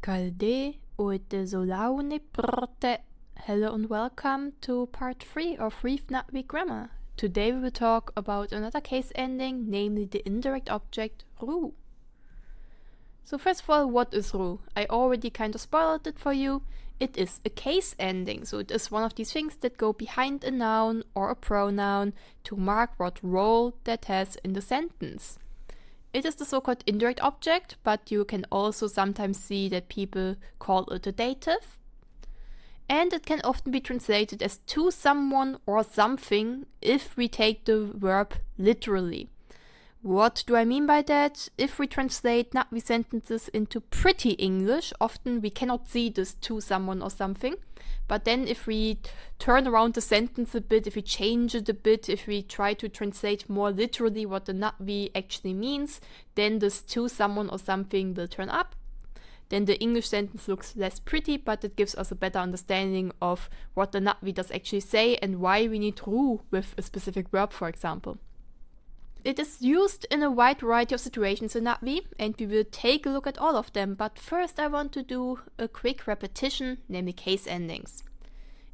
Calde oite solaune prte. Hello and welcome to part 3 of Reef grammar. Today we will talk about another case ending, namely the indirect object ru. So first of all, what is ru? I already kind of spoiled it for you. It is a case ending, so it is one of these things that go behind a noun or a pronoun to mark what role that has in the sentence. It is the so-called indirect object, but you can also sometimes see that people call it a dative. And it can often be translated as to someone or something if we take the verb literally. What do I mean by that? If we translate Na'vi sentences into pretty English, often we cannot see this to someone or something. But then if we turn around the sentence a bit, if we change it a bit, if we try to translate more literally what the Na'vi actually means, then this to someone or something will turn up. Then the English sentence looks less pretty, but it gives us a better understanding of what the Na'vi does actually say and why we need ru with a specific verb, for example. It is used in a wide variety of situations in Na'vi, and we will take a look at all of them, but first I want to do a quick repetition, namely case endings.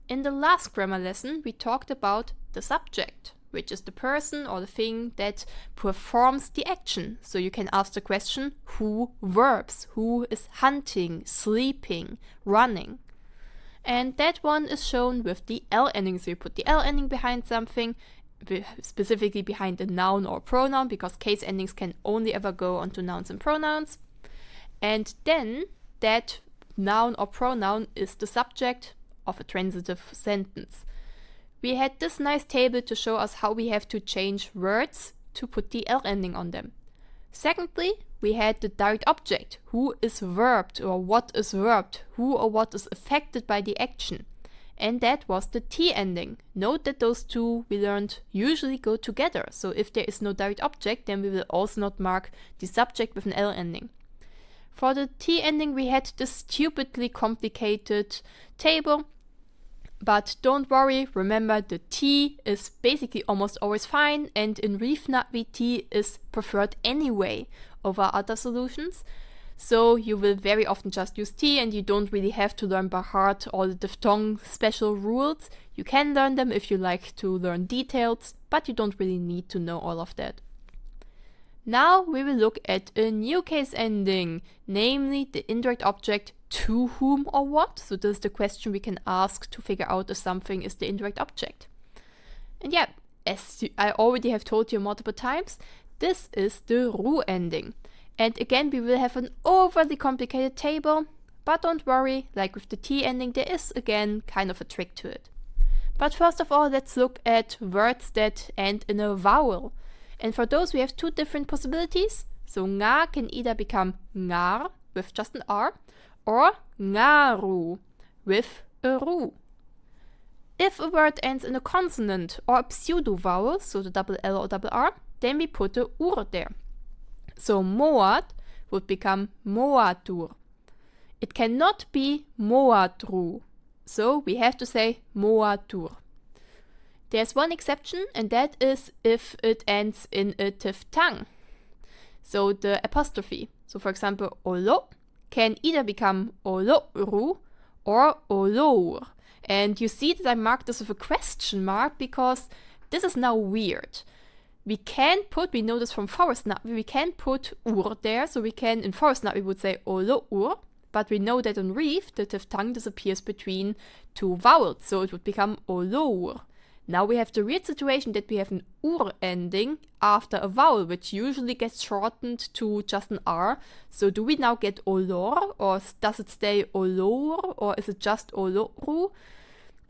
In the last grammar lesson, we talked about the subject, which is the person or the thing that performs the action. So you can ask the question, who verbs? Who is hunting, sleeping, running? And that one is shown with the L ending. So you put the L ending behind something, specifically behind a noun or pronoun, because case endings can only ever go onto nouns and pronouns. And then that noun or pronoun is the subject of a transitive sentence. We had this nice table to show us how we have to change words to put the L ending on them. Secondly, we had the direct object, who is verbed or what is verbed, who or what is affected by the action. And that was the T ending. Note that those two we learned usually go together. So if there is no direct object, then we will also not mark the subject with an L ending. For the T ending, we had this stupidly complicated table. But don't worry, remember the T is basically almost always fine, and in Reef Na'vi T is preferred anyway over other solutions. So you will very often just use T, and you don't really have to learn by heart all the diphthong special rules. You can learn them if you like to learn details, but you don't really need to know all of that. Now we will look at a new case ending, namely the indirect object to whom or what. So this is the question we can ask to figure out if something is the indirect object. And yeah, as I already have told you multiple times, this is the ru ending. And again, we will have an overly complicated table, but don't worry, like with the T ending, there is again kind of a trick to it. But first of all, let's look at words that end in a vowel. And for those, we have two different possibilities. So nga can either become ngar with just an R, or ngaru with a ru. If a word ends in a consonant or a pseudo-vowel, so the double L or double R, then we put a ur there. So moat would become moatur. It cannot be moatru, so we have to say moatur. There's one exception, and that is if it ends in a diphthong. So the apostrophe. So for example, olo can either become oloru or olour. And you see that I marked this with a question mark because this is now weird. We know this from Forest Na'vi, we can put ur there, so we can, in Forest Na'vi we would say olour, but we know that in Reef the diphthong disappears between two vowels, so it would become olour. Now we have the weird situation that we have an ur ending after a vowel, which usually gets shortened to just an R. So do we now get olor, or does it stay olour, or is it just oloru?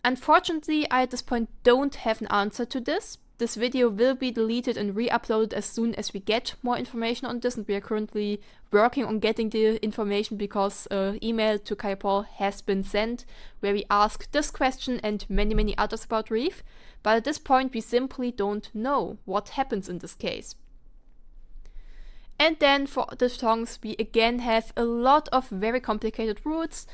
Unfortunately, I at this point don't have an answer to this. This video will be deleted and re-uploaded as soon as we get more information on this, and we are currently working on getting the information because an email to Kai Paul has been sent where we ask this question and many others about Reef, but at this point we simply don't know what happens in this case. And then for diphthongs we again have a lot of very complicated roots,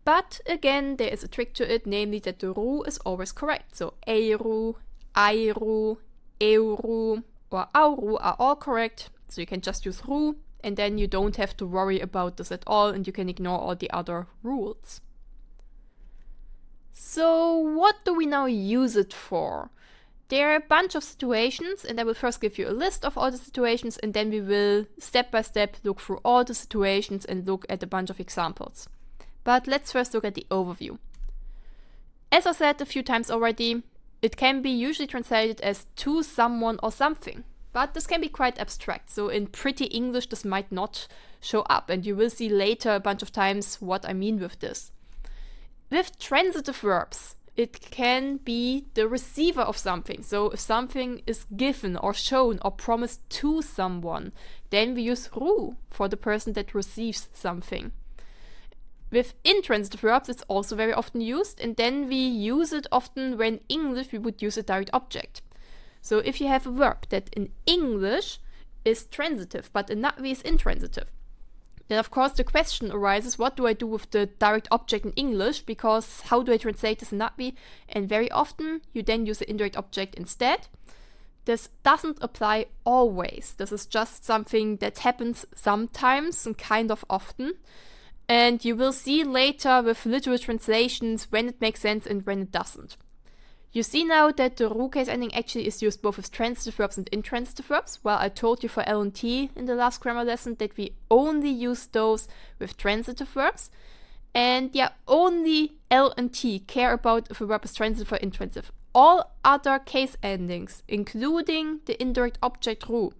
but again there is a trick to it, namely that the ru is always correct. So eiru, airu, euru or auru are all correct, so you can just use ru and then you don't have to worry about this at all and you can ignore all the other rules. So what do we now use it for? There are a bunch of situations, and I will first give you a list of all the situations, and then we will step by step look through all the situations and look at a bunch of examples. But let's first look at the overview. As I said a few times already, it can be usually translated as to someone or something, but this can be quite abstract, so in pretty English this might not show up, and you will see later a bunch of times what I mean with this. With transitive verbs, it can be the receiver of something. So if something is given or shown or promised to someone, then we use ru for the person that receives something. With intransitive verbs, it's also very often used, and then we use it often when in English we would use a direct object. So if you have a verb that in English is transitive, but in Na'vi is intransitive, then of course the question arises, what do I do with the direct object in English, because how do I translate this in Na'vi? And very often you then use the indirect object instead. This doesn't apply always. This is just something that happens sometimes and kind of often. And you will see later with literal translations when it makes sense and when it doesn't. You see now that the ru case ending actually is used both with transitive verbs and intransitive verbs, while I told you for L and T in the last grammar lesson that we only use those with transitive verbs. And yeah, only L and T care about if a verb is transitive or intransitive. All other case endings, including the indirect object ru,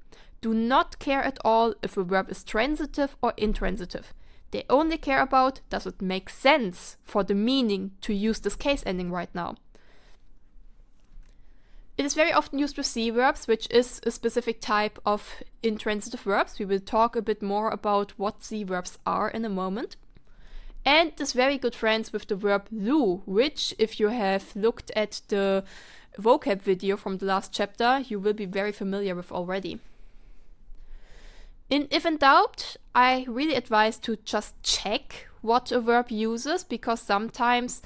do not care at all if a verb is transitive or intransitive. They only care about, does it make sense for the meaning to use this case ending right now. It is very often used with C verbs, which is a specific type of intransitive verbs. We will talk a bit more about what C verbs are in a moment. And is very good friends with the verb lu, which, if you have looked at the vocab video from the last chapter, you will be very familiar with already. If in doubt, I really advise to just check what a verb uses, because sometimes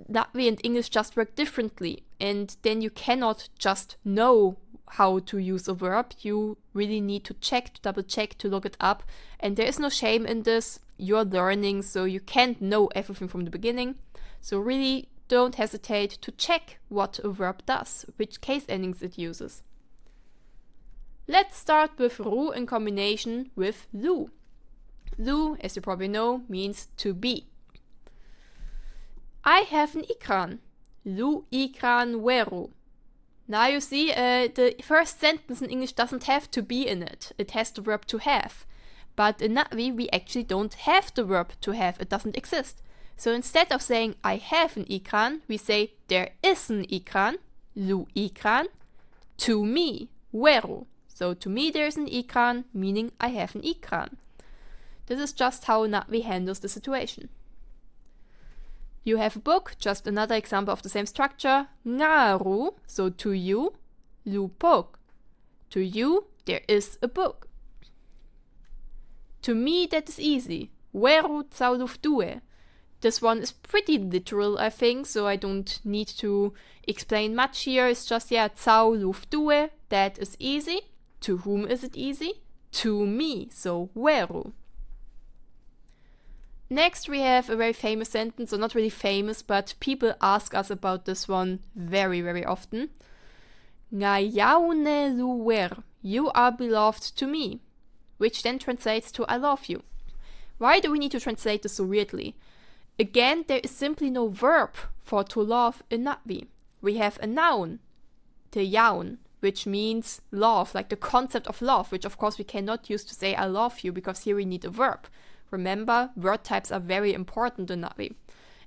Na'vi and English just work differently, and then you cannot just know how to use a verb. You really need to check, to double check, to look it up, and there is no shame in this. You're learning, so you can't know everything from the beginning. So really don't hesitate to check what a verb does, which case endings it uses. Let's start with ru in combination with lu. Lu, as you probably know, means to be. I have an ikran. Lu ikran weru. Now you see, the first sentence in English doesn't have to be in it. It has the verb to have. But in Na'vi, we actually don't have the verb to have. It doesn't exist. So instead of saying I have an ikran, we say there is an ikran, lu ikran, to me, weru. So to me there is an ikran, meaning I have an ikran. This is just how Na'vi handles the situation. You have a book, just another example of the same structure. Ngaru, so to you, lu pok. To you, there is a book. To me, that is easy. Weru tsau luftue. This one is pretty literal, I think, so I don't need to explain much here. It's just, yeah, tsau luftue, that is easy. To whom is it easy? To me, so weru. Next we have a very famous sentence, or not really famous, but people ask us about this one very, very often. Ngayaune luwer, you are beloved to me, which then translates to I love you. Why do we need to translate this so weirdly? Again, there is simply no verb for to love in Na'vi. We have a noun, te yaun, which means love, like the concept of love, which of course we cannot use to say I love you, because here we need a verb. Remember, word types are very important in Na'vi.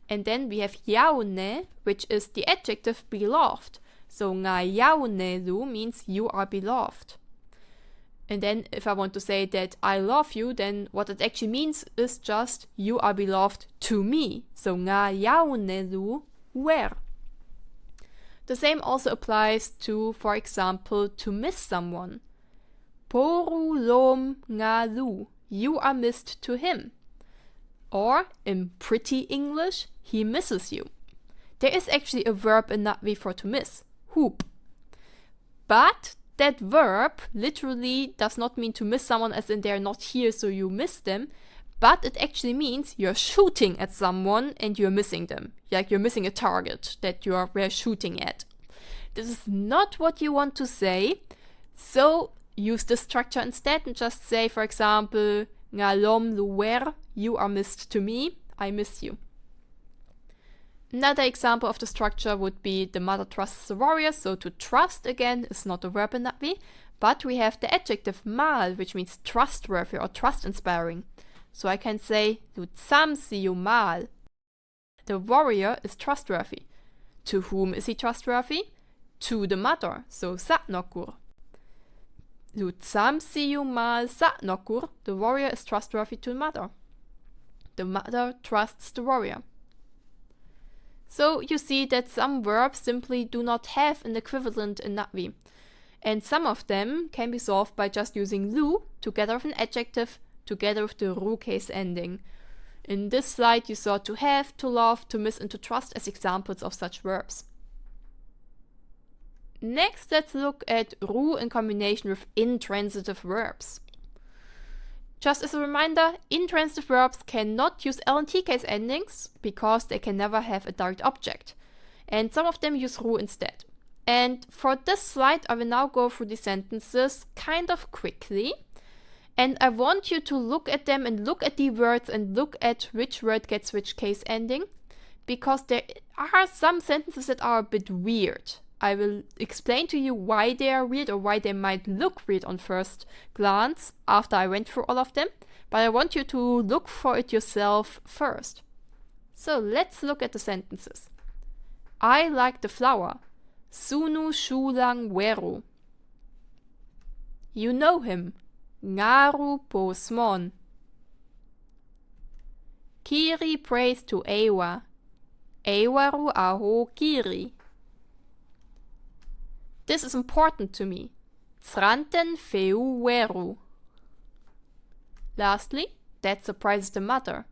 And then we have yaune, which is the adjective beloved. So nga yaune lu means you are beloved. And then if I want to say that I love you, then what it actually means is just you are beloved to me. So nga yaune lu wer. The same also applies to, for example, to miss someone. Poru lom nga lu. You are missed to him. Or, in pretty English, he misses you. There is actually a verb in Na'vi for to miss, hoop. But that verb literally does not mean to miss someone as in they're not here so you miss them, but it actually means you're shooting at someone and you're missing them. Like you're missing a target that we're shooting at. This is not what you want to say, so use this structure instead and just say, for example, ngalom luwer, you are missed to me, I miss you. Another example of the structure would be the mother trusts the warrior. So to trust again is not a verb in Natvi, but we have the adjective mal, which means trustworthy or trust inspiring. So I can say Tsyili mal. The warrior is trustworthy. To whom is he trustworthy? To the mother, so Satnokur. Tsyili mal Satnokur. The warrior is trustworthy to the mother. The mother trusts the warrior. So you see that some verbs simply do not have an equivalent in Natvi. And some of them can be solved by just using lu together with an adjective, together with the ru case ending. In this slide you saw to have, to love, to miss and to trust as examples of such verbs. Next, let's look at ru in combination with intransitive verbs. Just as a reminder, intransitive verbs cannot use LNT case endings because they can never have a direct object. And some of them use ru instead. And for this slide, I will now go through the sentences kind of quickly. And I want you to look at them and look at the words and look at which word gets which case ending. Because there are some sentences that are a bit weird. I will explain to you why they are weird or why they might look weird on first glance after I went through all of them, but I want you to look for it yourself first. So let's look at the sentences. I like the flower. Sunu shulang weru. You know him. Ngaru po smon. Kiri prays to Ewa. Ewaru aho kiri. This is important to me. Tsranten feu weru. Lastly, that surprises the mother.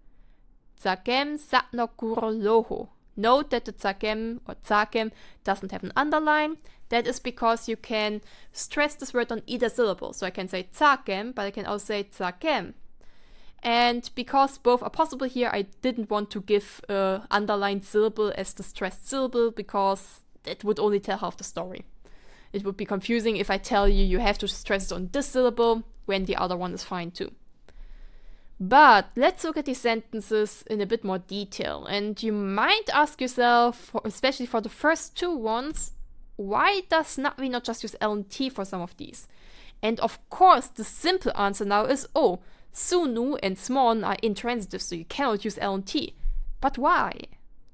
Tsakem satnokur loho. Note that the tsakem or tsakem doesn't have an underline. That is because you can stress this word on either syllable. So I can say tsakem, but I can also say tsakem. And because both are possible here, I didn't want to give an underlined syllable as the stressed syllable because that would only tell half the story. It would be confusing if I tell you you have to stress it on this syllable when the other one is fine too. But let's look at these sentences in a bit more detail. And you might ask yourself, especially for the first two ones, why does Natvi not just use LNT for some of these? And of course, the simple answer now is, oh, sunu and smon are intransitive, so you cannot use LNT. But why?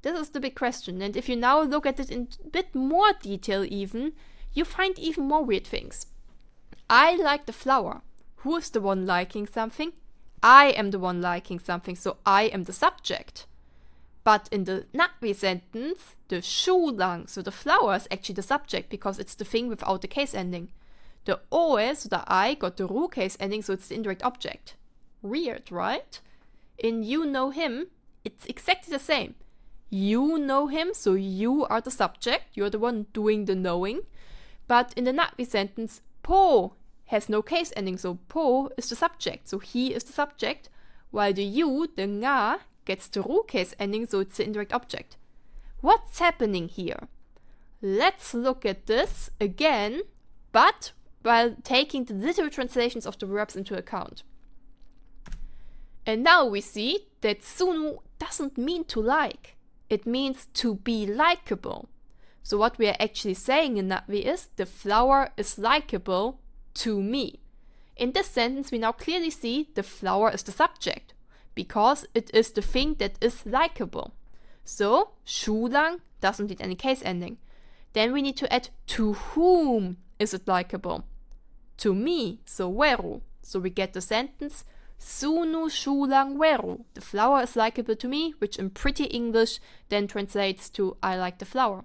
This is the big question. And if you now look at it in a bit more detail even, you find even more weird things. I like the flower. Who is the one liking something? I am the one liking something, so I am the subject. But in the Natvi sentence, the shulang, so the flower is actually the subject because it's the thing without the case ending. The oe, so the I, got the ru case ending, so it's the indirect object. Weird, right? In you know him, it's exactly the same. You know him, so you are the subject, you're the one doing the knowing. But in the Natvi sentence, po has no case ending, so po is the subject, so he is the subject, while the you, the nga, gets the ru case ending, so it's the indirect object. What's happening here? Let's look at this again, but while taking the literal translations of the verbs into account. And now we see that sunu doesn't mean to like, it means to be likable. So what we are actually saying in Natvi is, the flower is likable to me. In this sentence, we now clearly see the flower is the subject, because it is the thing that is likable. So, shulang doesn't need any case ending. Then we need to add to whom is it likable? To me, so weru. So we get the sentence, sunu shulang weru. The flower is likable to me, which in pretty English then translates to I like the flower.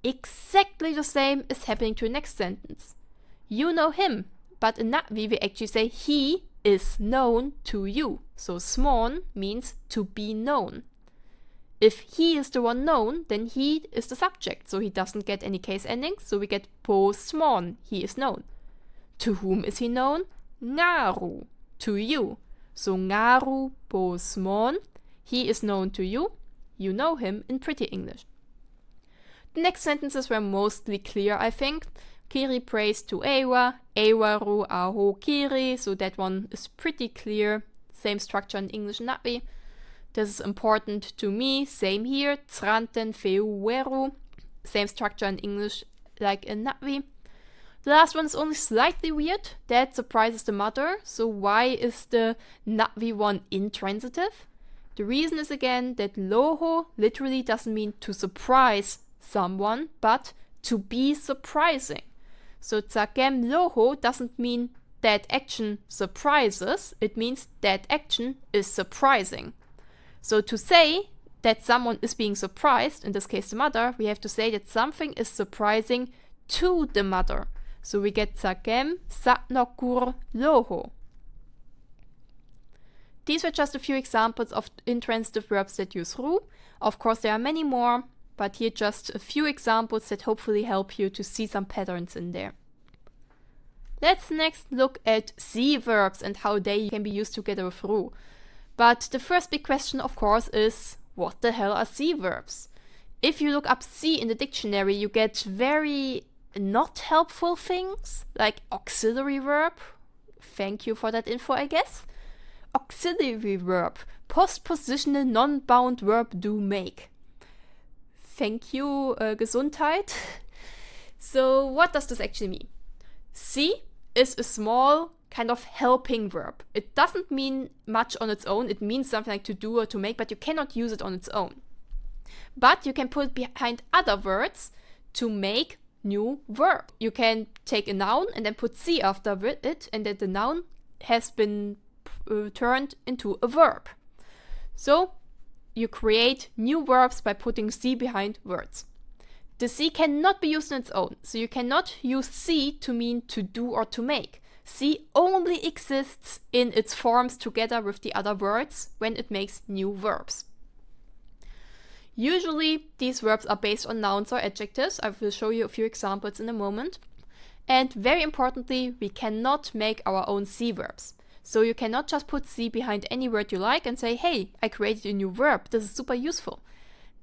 Exactly the same is happening to the next sentence. You know him, but in Natvi we actually say he is known to you. So smon means to be known. If he is the one known, then he is the subject, so he doesn't get any case endings, so we get posmon, he is known. To whom is he known? Ngaru, to you. So ngaru posmon, he is known to you. You know him in pretty English. The next sentences were mostly clear, I think. Kiri prays to Ewa, Ewaru aho Kiri, so that one is pretty clear. Same structure in English and Latvi. This is important to me, same here. Tsranten feuweru, same structure in English like in Latvi. The last one is only slightly weird. That surprises the mother. So why is the Latvi one intransitive? The reason is again that loho literally doesn't mean to surprise someone, but to be surprising. So tsagem loho doesn't mean that action surprises, it means that action is surprising. So to say that someone is being surprised, in this case the mother, we have to say that something is surprising to the mother. So we get tsagem satnokur loho. These were just a few examples of intransitive verbs that use ru. Of course there are many more, but here just a few examples that hopefully help you to see some patterns in there. Let's next look at C verbs and how they can be used together with ru. But the first big question, of course, is what the hell are C verbs? If you look up C in the dictionary, you get very not helpful things, like auxiliary verb. Thank you for that info, I guess. Auxiliary verb, postpositional non-bound verb do make. Thank you, Gesundheit. So what does this actually mean? C is a small kind of helping verb. It doesn't mean much on its own. It means something like to do or to make, but you cannot use it on its own. But you can put it behind other words to make new verb. You can take a noun and then put C after it, and then the noun has been turned into a verb. So you create new verbs by putting C behind words. The C cannot be used on its own, so you cannot use C to mean to do or to make. C only exists in its forms together with the other words when it makes new verbs. Usually these verbs are based on nouns or adjectives. I will show you a few examples in a moment. And very importantly, we cannot make our own C verbs. So you cannot just put C behind any word you like and say, hey, I created a new verb, this is super useful.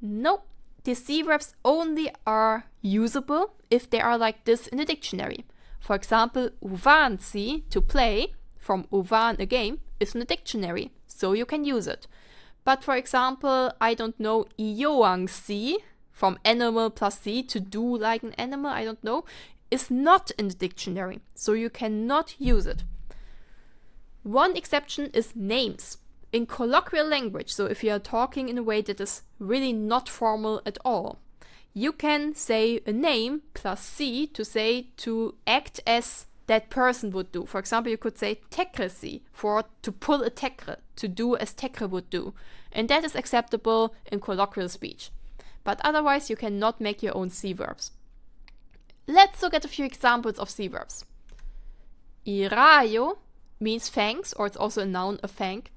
No, the C verbs only are usable if they are like this in the dictionary. For example, uvansi, to play, from uvan, a game, is in the dictionary, so you can use it. But for example, I don't know, ioangsi, from animal plus C, to do like an animal, I don't know, is not in the dictionary, so you cannot use it. One exception is names. In colloquial language, so if you are talking in a way that is really not formal at all, you can say a name plus C to say to act as that person would do. For example, you could say tekresi, for to pull a tekre, to do as tekre would do. And that is acceptable in colloquial speech. But otherwise, you cannot make your own C verbs. Let's look at a few examples of C verbs. Irayo means thanks, or it's also a noun, a thank.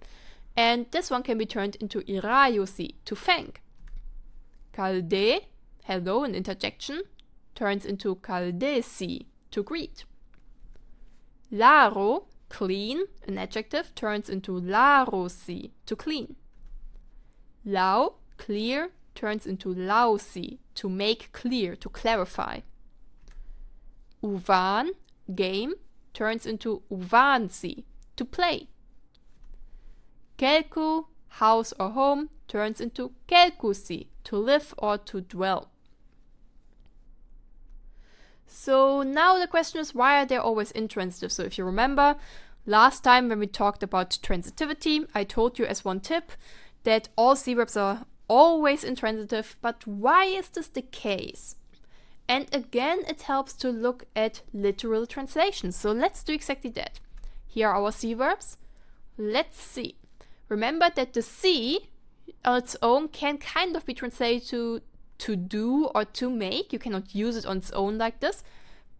And this one can be turned into irayosi, to thank. Kalde, hello, an interjection, turns into kaldesi, to greet. Laro, clean, an adjective, turns into larosi, to clean. Lau, clear, turns into lausi, to make clear, to clarify. Uvan, game, turns into uvansi, to play. Kelku, house or home, turns into kelkusi, to live or to dwell. So now the question is, why are they always intransitive? So if you remember, last time when we talked about transitivity, I told you as one tip that all C verbs are always intransitive, but why is this the case? And again, it helps to look at literal translations. So let's do exactly that. Here are our C verbs. Let's see. Remember that the C on its own can kind of be translated to do or to make. You cannot use it on its own like this,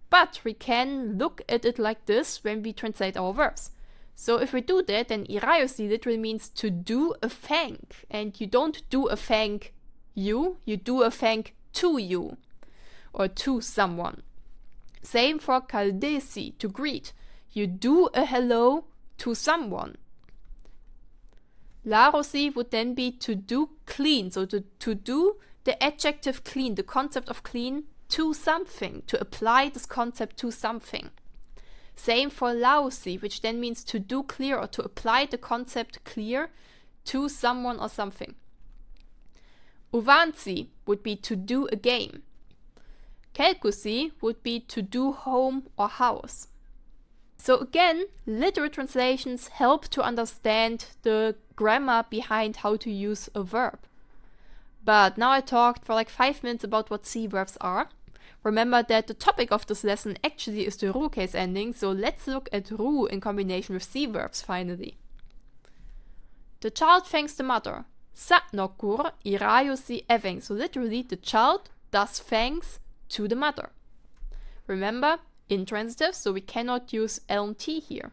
but we can look at it like this when we translate our verbs. So if we do that, then iraiusi literally means to do a thank. And you don't do a thank you do a thank to you or to someone. Same for kaldesi, to greet. You do a hello to someone. Larosi would then be to do clean, so to do the adjective clean, the concept of clean, to something, to apply this concept to something. Same for lausi, which then means to do clear or to apply the concept clear to someone or something. Uvansi would be to do a game. Kelkusi would be to do home or house. So again, literal translations help to understand the grammar behind how to use a verb. But now I talked for like 5 minutes about what C verbs are. Remember that the topic of this lesson actually is the ru case ending, so let's look at ru in combination with C verbs finally. The child thanks the mother. Sa nokur iraiusi eveng. So literally, the child does thanks to the mother. Remember, intransitive, so we cannot use LMT here.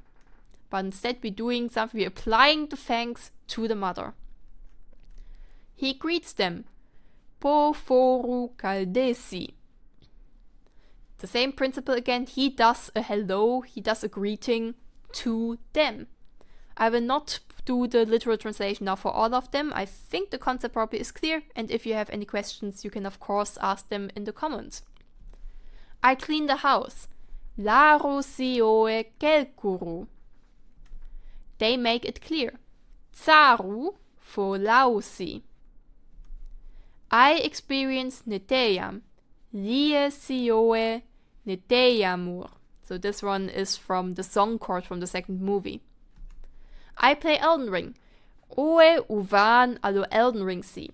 But instead we're doing something, we're applying the thanks to the mother. He greets them. Po foru kaldesi. The same principle again, he does a hello, he does a greeting to them. I will not do the literal translation now for all of them. I think the concept probably is clear, and if you have any questions, you can of course ask them in the comments. I clean the house. Larosi oe kelkuru. They make it clear. Tsaru for lausi. I experience neteyam. Lie sioe neteyamur. So this one is from the song chord from the second movie. I play Elden Ring. Oe uvan alo Elden Ring si.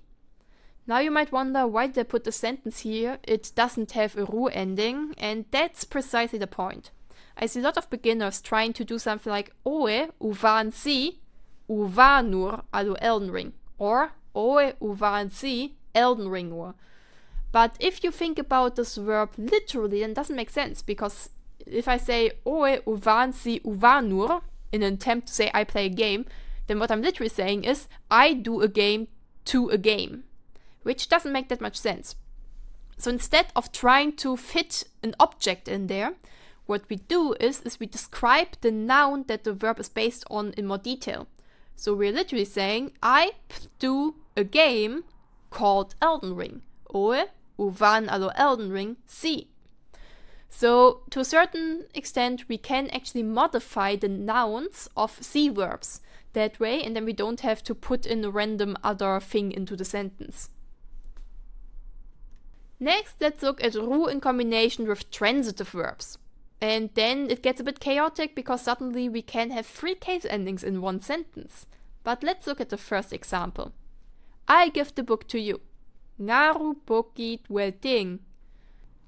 Now you might wonder why they put the sentence here. It doesn't have a ru ending, and that's precisely the point. I see a lot of beginners trying to do something like Oe uvan si uvanur alo Elden Ring, or Oe uvan si Elden Ringur. But if you think about this verb literally, then it doesn't make sense, because if I say Oe uvan si uvanur in an attempt to say I play a game, then what I'm literally saying is I do a game to a game, which doesn't make that much sense. So instead of trying to fit an object in there, what we do is we describe the noun that the verb is based on in more detail. So we're literally saying I do a game called Elden Ring. Oe uvan alo Elden Ring si. So to a certain extent we can actually modify the nouns of C verbs that way, and then we don't have to put in a random other thing into the sentence. Next, let's look at ru in combination with transitive verbs. And then it gets a bit chaotic because suddenly we can have 3 case endings in one sentence. But let's look at the first example. I give the book to you. Ngaru bokit welting.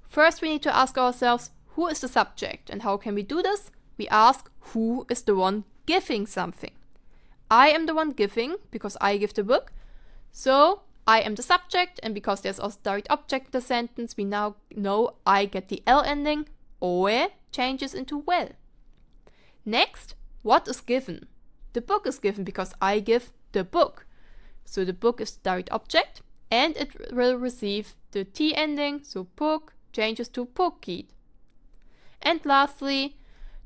First we need to ask ourselves, who is the subject, and how can we do this? We ask, who is the one giving something? I am the one giving because I give the book. So I am the subject, and because there's also direct object in the sentence, we now know I get the L ending. Oe changes into well. Next, what is given? The book is given because I give the book. So the book is the direct object, and it will receive the T ending, so book changes to pokit. And lastly,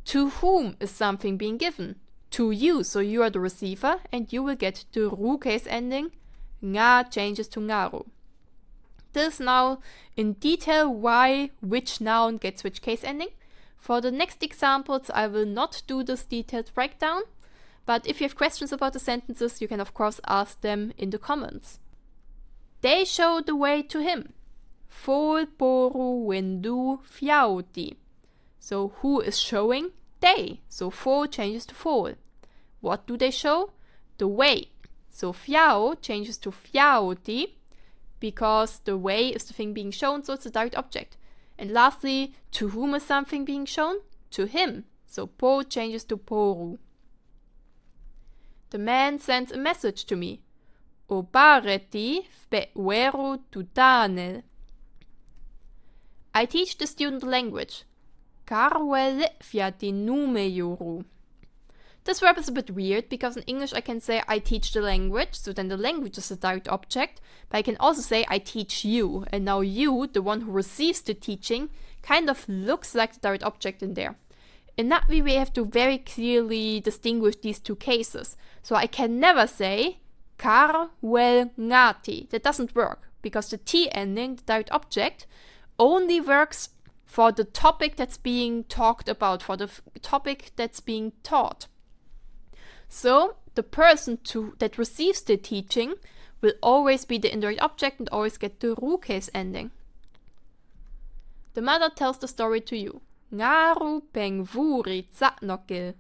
to whom is something being given? To you, so you are the receiver, and you will get the ru case ending. Nga changes to ngaru. This now in detail why which noun gets which case ending. For the next examples I will not do this detailed breakdown, but if you have questions about the sentences, you can of course ask them in the comments. They show the way to him. Fol poru wendu fiauti. So who is showing? They. So fol changes to fol. What do they show? The way. So fiao changes to fiauti because the way is the thing being shown, so it's a direct object. And lastly, to whom is something being shown? To him. So po changes to poru. The man sends a message to me. Opareti fpeueru tutanel. I teach the student language. Karwel fiati numejuru. This verb is a bit weird because in English I can say I teach the language, so then the language is a direct object, but I can also say I teach you, and now you, the one who receives the teaching, kind of looks like the direct object in there. In that way we have to very clearly distinguish these two cases. So I can never say kar wel ngati. That doesn't work because the T ending, the direct object, only works for the topic that's being talked about, for the topic that's being taught. So the person that receives the teaching will always be the indirect object and always get the ru case ending. The mother tells the story to you. Ngaru pengvuri tsatnokil.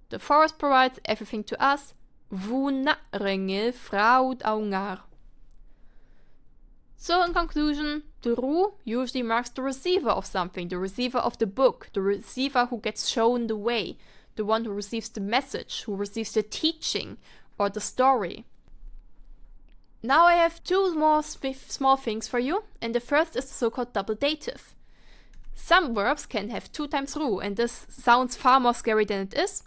The forest provides everything to us. Vu narengil fraud au ngar. So in conclusion, the ru usually marks the receiver of something, the receiver of the book, the receiver who gets shown the way, the one who receives the message, who receives the teaching or the story. Now I have two more small things for you, and the first is the so-called double dative. Some verbs can have 2 times ru, and this sounds far more scary than it is.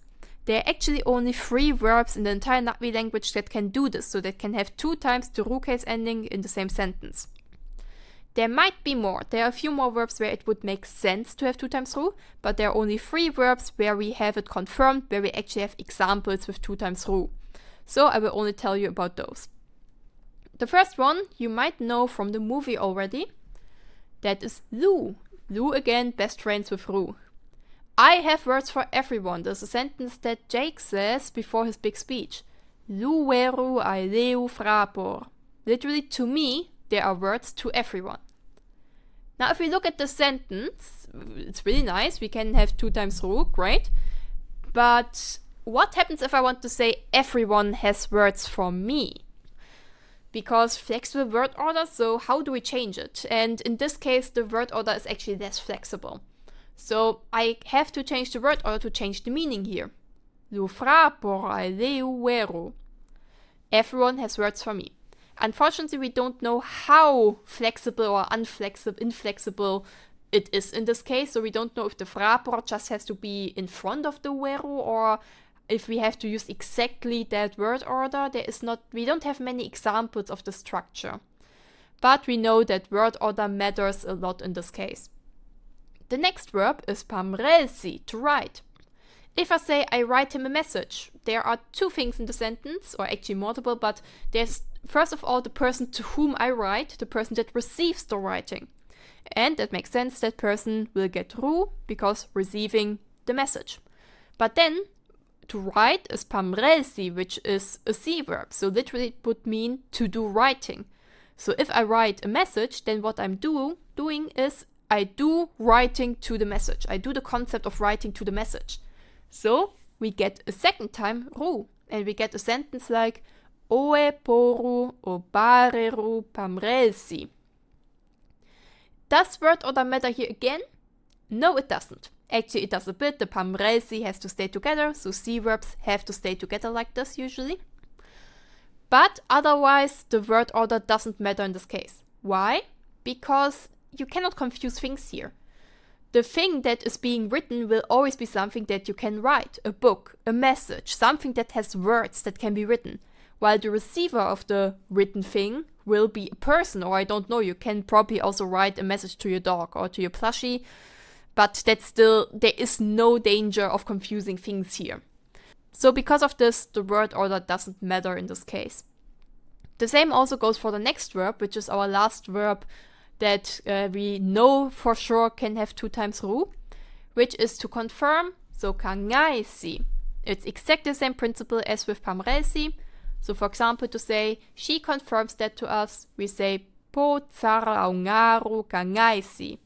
There are actually only 3 verbs in the entire Na'vi language that can do this, so that can have 2 times the ru case ending in the same sentence. There might be more. There are a few more verbs where it would make sense to have 2 times ru, but there are only 3 verbs where we have it confirmed, where we actually have examples with 2 times ru. So I will only tell you about those. The first one you might know from the movie already. That is Lu. Lu again, best friends with Ru. I have words for everyone. There's a sentence that Jake says before his big speech. Lu veru ai leu frapor. Literally, to me, there are words to everyone. Now, if we look at the sentence, it's really nice. We can have 2 times ru, great. But what happens if I want to say everyone has words for me? Because flexible word order, so how do we change it? And in this case, the word order is actually less flexible. So I have to change the word order to change the meaning here. Lu frapor ai leu veru. Everyone has words for me. Unfortunately, we don't know how flexible or inflexible it is in this case. So we don't know if the frapor just has to be in front of the veru, or if we have to use exactly that word order. We don't have many examples of the structure. But we know that word order matters a lot in this case. The next verb is pamìrìk, to write. If I say I write him a message, there are 2 things in the sentence, or actually multiple, but there's first of all the person to whom I write, the person that receives the writing. And that makes sense, that person will get ru because receiving the message. But then to write is pamìrìk, which is a C verb, so literally it would mean to do writing. So if I write a message, then what I'm doing is I do writing to the message. I do the concept of writing to the message. So we get a second time ru, and we get a sentence like Oe poru o bareru pamìrìk. Does word order matter here again? No, it doesn't. Actually, it does a bit. The pamìrìk has to stay together, so C verbs have to stay together like this usually. But otherwise, the word order doesn't matter in this case. Why? Because you cannot confuse things here. The thing that is being written will always be something that you can write, a book, a message, something that has words that can be written. While the receiver of the written thing will be a person, or I don't know, you can probably also write a message to your dog or to your plushie, but that's still, there is no danger of confusing things here. So because of this, the word order doesn't matter in this case. The same also goes for the next verb, which is our last verb that we know for sure can have 2 times ru, which is to confirm, so kangaisi. It's exactly the same principle as with pamìrìk. So for example, to say, she confirms that to us, we say, po tsaraungaru kangaisi.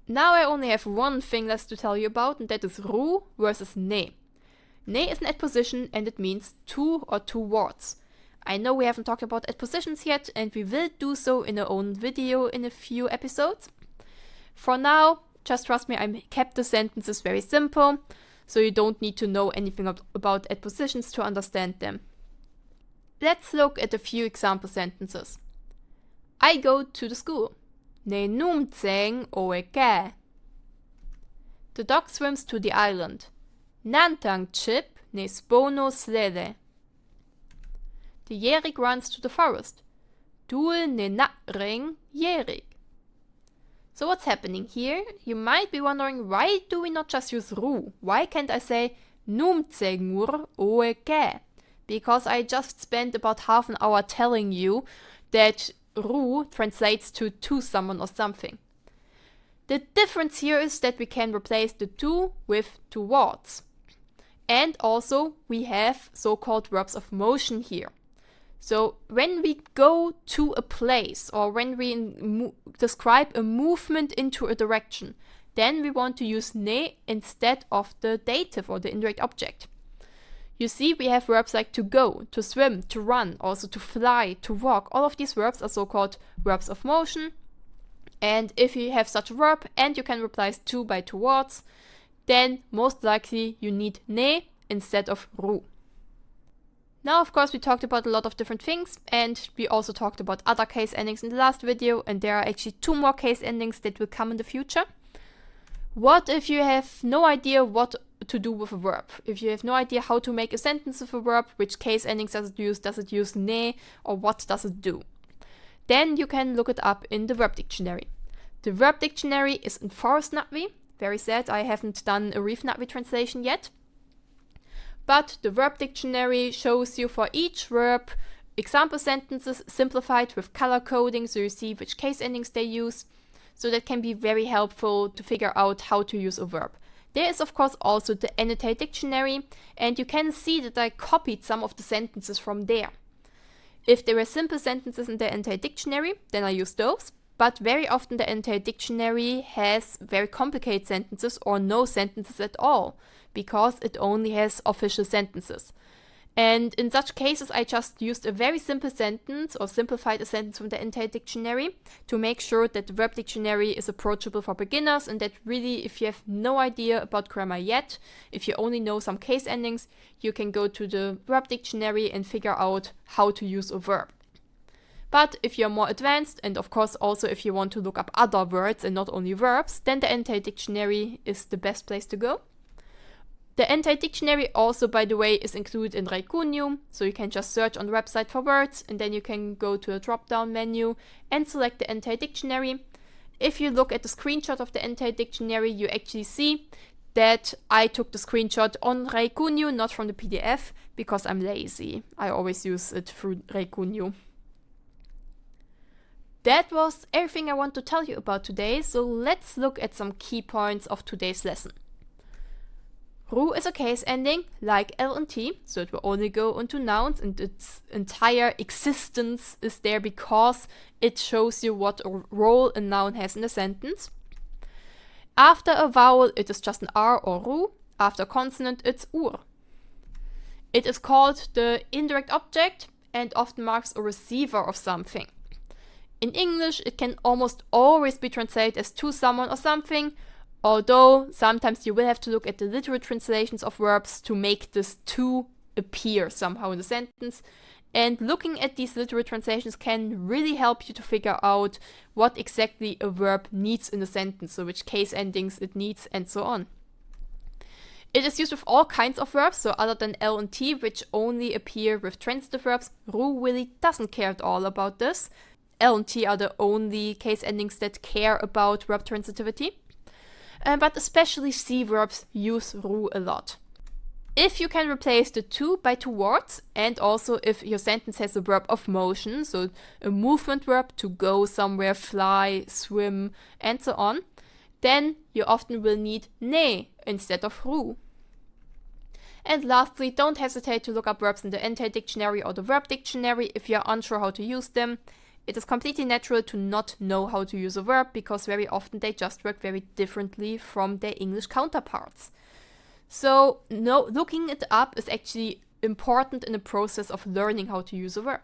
Now I only have one thing left to tell you about, and that is ru versus ne. Ne is an adposition, and it means to or towards. I know we haven't talked about adpositions yet, and we will do so in our own video in a few episodes. For now, just trust me, I kept the sentences very simple, so you don't need to know anything about adpositions to understand them. Let's look at a few example sentences. I go to the school. Ne num tseng oe ke. The dog swims to the island. Nantang chip ne spono slede. The jerig runs to the forest. Dul ne naring jerig. So what's happening here? You might be wondering, why do we not just use ru? Why can't I say numtsegur oeke? Because I just spent about half an hour telling you that ru translates to someone or something. The difference here is that we can replace the to with towards. And also we have so-called verbs of motion here. So when we go to a place or when we describe a movement into a direction, then we want to use ne instead of the dative or the indirect object. You see, we have verbs like to go, to swim, to run, also to fly, to walk. All of these verbs are so-called verbs of motion. And if you have such a verb and you can replace to by towards, then most likely you need ne instead of ru. Now, of course, we talked about a lot of different things, and we also talked about other case endings in the last video, and there are actually 2 more case endings that will come in the future. What if you have no idea what to do with a verb? If you have no idea how to make a sentence with a verb, which case endings does it use ne, or what does it do? Then you can look it up in the verb dictionary. The verb dictionary is in Forest Natvi. Very sad, I haven't done a Reef Natvi translation yet. But the verb dictionary shows you for each verb example sentences simplified with color coding, so you see which case endings they use. So that can be very helpful to figure out how to use a verb. There is of course also the annotate dictionary, and you can see that I copied some of the sentences from there. If there were simple sentences in the annotate dictionary, then I use those. But very often the annotate dictionary has very complicated sentences or no sentences at all, because it only has official sentences. And in such cases, I just used a very simple sentence or simplified a sentence from the annotate dictionary to make sure that the verb dictionary is approachable for beginners, and that really, if you have no idea about grammar yet, if you only know some case endings, you can go to the verb dictionary and figure out how to use a verb. But if you're more advanced, and of course also if you want to look up other words and not only verbs, then the annotate dictionary is the best place to go. The annotate dictionary also, by the way, is included in Reikunium, so you can just search on the website for words, and then you can go to a drop-down menu and select the annotate dictionary. If you look at the screenshot of the annotate dictionary, you actually see that I took the screenshot on Reikunium, not from the PDF, because I'm lazy. I always use it through Reikunium. That was everything I want to tell you about today, so let's look at some key points of today's lesson. Ru is a case ending like L and T, so it will only go into nouns, and its entire existence is there because it shows you what role a noun has in a sentence. After a vowel, it is just an R or Ru. After a consonant, it's Ur. It is called the indirect object and often marks a receiver of something. In English, it can almost always be translated as to someone or something, although sometimes you will have to look at the literal translations of verbs to make this to appear somehow in the sentence. And looking at these literal translations can really help you to figure out what exactly a verb needs in a sentence, so which case endings it needs and so on. It is used with all kinds of verbs, so other than L and T, which only appear with transitive verbs, Ru really doesn't care at all about this. L and T are the only case endings that care about verb transitivity. But especially C verbs use Ru a lot. If you can replace the to by towards, and also if your sentence has a verb of motion, so a movement verb to go somewhere, fly, swim, and so on, then you often will need ne instead of Ru. And lastly, don't hesitate to look up verbs in the annotate dictionary or the verb dictionary if you're unsure how to use them. It is completely natural to not know how to use a verb because very often they just work very differently from their English counterparts. So looking it up is actually important in the process of learning how to use a verb.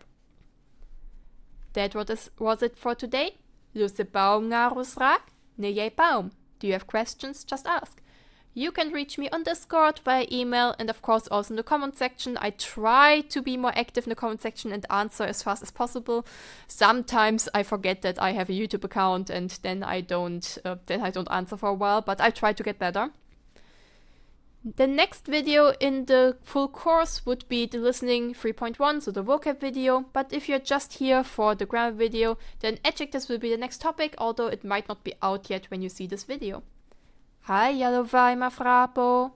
That was it for today. Luce baum ngarus rak, ne je baum. Do you have questions? Just ask. You can reach me on Discord, via email, and of course also in the comment section. I try to be more active in the comment section and answer as fast as possible. Sometimes I forget that I have a YouTube account and then I don't answer for a while, but I try to get better. The next video in the full course would be the listening 3.1, so the vocab video. But if you're just here for the grammar video, then adjectives will be the next topic, although it might not be out yet when you see this video. Hai, hallo vai, mevrouw.